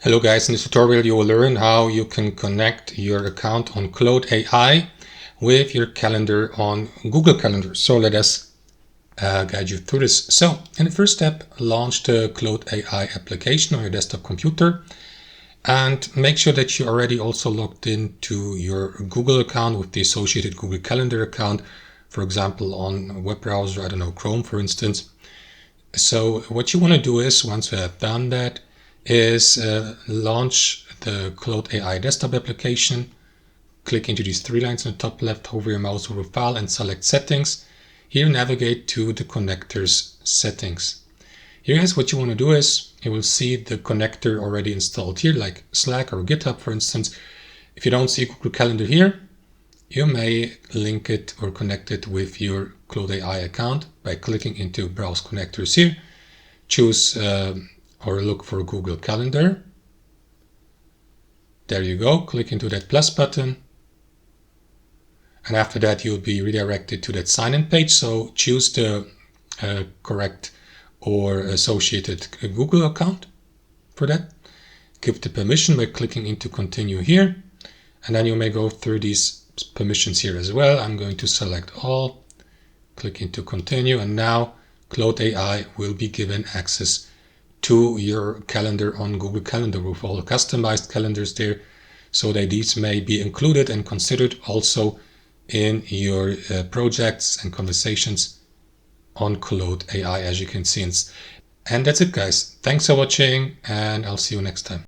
Hello guys, in this tutorial you will learn how you can connect your account on Claude AI with your calendar on Google Calendar. So let us guide you through this. So in the first step, launch the Claude AI application on your desktop computer and make sure that you already also logged into your Google account with the associated Google Calendar account, for example on a web browser, I don't know, Chrome for instance. So what you want to do is, once you have done that, is launch the Claude AI desktop application. Click into these three lines on the top left, hover your mouse over File and select Settings. Here navigate to the connector's settings. Here is what you want to do is, you will see the connector already installed here, like Slack or GitHub for instance. If you don't see Google Calendar here, you may link it or connect it with your Claude AI account by clicking into Browse Connectors here. Choose or look for Google Calendar. There you go. Click into that plus button. And after that, you'll be redirected to that sign-in page. So choose the correct or associated Google account for that. Give the permission by clicking into Continue here. And then you may go through these permissions here as well. I'm going to select all, click into Continue, and now Claude AI will be given access to your calendar on Google Calendar with all the customized calendars there, so that these may be included and considered also in your projects and conversations on Claude AI, as you can see. And that's it guys. Thanks for watching and I'll see you next time.